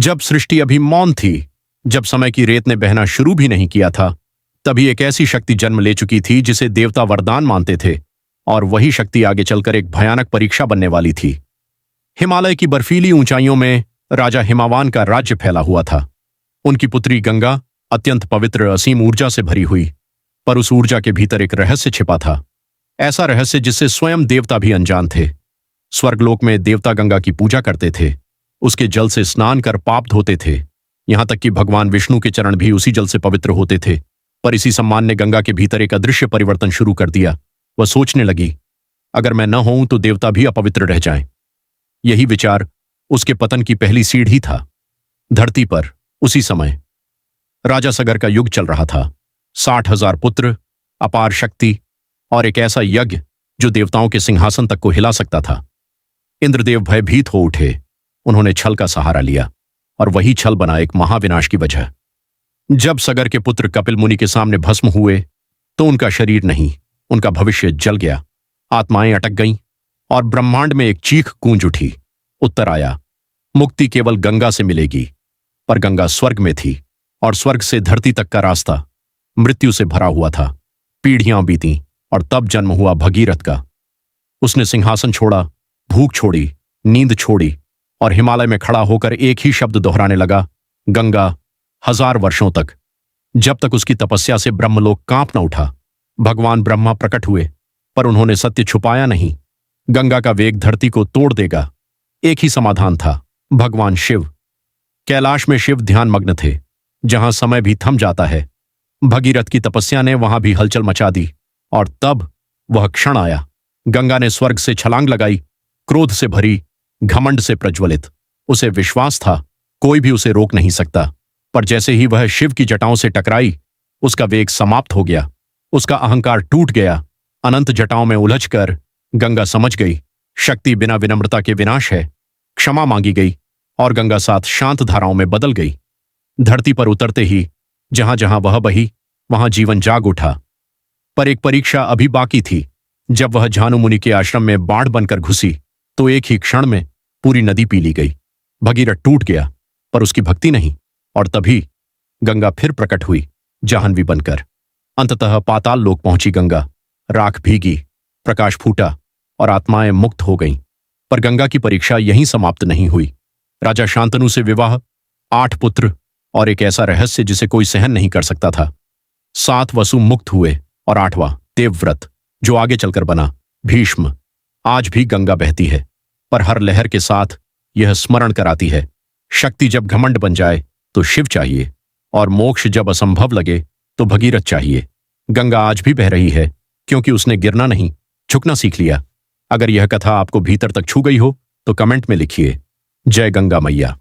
जब सृष्टि अभी मौन थी, जब समय की रेत ने बहना शुरू भी नहीं किया था, तभी एक ऐसी शक्ति जन्म ले चुकी थी जिसे देवता वरदान मानते थे, और वही शक्ति आगे चलकर एक भयानक परीक्षा बनने वाली थी। हिमालय की बर्फीली ऊंचाइयों में राजा हिमावान का राज्य फैला हुआ था। उनकी पुत्री गंगा अत्यंत पवित्र, असीम ऊर्जा से भरी हुई, पर उस ऊर्जा के भीतर एक रहस्य छिपा था, ऐसा रहस्य जिससे स्वयं देवता भी अनजान थे। स्वर्गलोक में देवता गंगा की पूजा करते थे, उसके जल से स्नान कर पाप धोते थे, यहां तक कि भगवान विष्णु के चरण भी उसी जल से पवित्र होते थे। पर इसी सम्मान ने गंगा के भीतर एक अदृश्य परिवर्तन शुरू कर दिया। वह सोचने लगी, अगर मैं न होऊं तो देवता भी अपवित्र रह जाएं। यही विचार उसके पतन की पहली सीढ़ी था। धरती पर उसी समय राजा सगर का युग चल रहा था। 60,000 पुत्र, अपार शक्ति और एक ऐसा यज्ञ जो देवताओं के सिंहासन तक को हिला सकता था। इंद्रदेव भयभीत हो उठे। उन्होंने छल का सहारा लिया, और वही छल बना एक महाविनाश की वजह। जब सगर के पुत्र कपिल मुनि के सामने भस्म हुए तो उनका शरीर नहीं, उनका भविष्य जल गया। आत्माएं अटक गईं और ब्रह्मांड में एक चीख गूंज उठी। उत्तर आया, मुक्ति केवल गंगा से मिलेगी। पर गंगा स्वर्ग में थी, और स्वर्ग से धरती तक का रास्ता मृत्यु से भरा हुआ था। पीढ़ियां बीतीं और तब जन्म हुआ भगीरथ का। उसने सिंहासन छोड़ा, भूख छोड़ी, नींद छोड़ी, और हिमालय में खड़ा होकर एक ही शब्द दोहराने लगा, गंगा। 1000 वर्षों तक, जब तक उसकी तपस्या से ब्रह्मलोक कांप न उठा। भगवान ब्रह्मा प्रकट हुए, पर उन्होंने सत्य छुपाया नहीं। गंगा का वेग धरती को तोड़ देगा। एक ही समाधान था, भगवान शिव। कैलाश में शिव ध्यान मग्न थे, जहां समय भी थम जाता है। भगीरथ की तपस्या ने वहां भी हलचल मचा दी, और तब वह क्षण आया। गंगा ने स्वर्ग से छलांग लगाई, क्रोध से भरी, घमंड से प्रज्वलित। उसे विश्वास था कोई भी उसे रोक नहीं सकता। पर जैसे ही वह शिव की जटाओं से टकराई, उसका वेग समाप्त हो गया, उसका अहंकार टूट गया। अनंत जटाओं में उलझकर गंगा समझ गई, शक्ति बिना विनम्रता के विनाश है। क्षमा मांगी गई, और गंगा साथ शांत धाराओं में बदल गई। धरती पर उतरते ही जहां जहां वह बही, वहां जीवन जाग उठा। पर एक परीक्षा अभी बाकी थी। जब वह झानु मुनि के आश्रम में बाढ़ बनकर घुसी, तो एक ही क्षण में पूरी नदी पी ली गई। भगीरथ टूट गया, पर उसकी भक्ति नहीं। और तभी गंगा फिर प्रकट हुई, जाह्नवी बनकर। अंततः पाताल लोक पहुंची गंगा। राख भीगी, प्रकाश फूटा, और आत्माएं मुक्त हो गईं। पर गंगा की परीक्षा यहीं समाप्त नहीं हुई। राजा शांतनु से विवाह, 8 पुत्र, और एक ऐसा रहस्य जिसे कोई सहन नहीं कर सकता था। 7 वसु मुक्त हुए, और 8वां देवव्रत, जो आगे चलकर बना भीष्म। आज भी गंगा बहती है, पर हर लहर के साथ यह स्मरण कराती है, शक्ति जब घमंड बन जाए तो शिव चाहिए, और मोक्ष जब असंभव लगे तो भगीरथ चाहिए। गंगा आज भी बह रही है, क्योंकि उसने गिरना नहीं, झुकना सीख लिया। अगर यह कथा आपको भीतर तक छू गई हो तो कमेंट में लिखिए, जय गंगा मैया।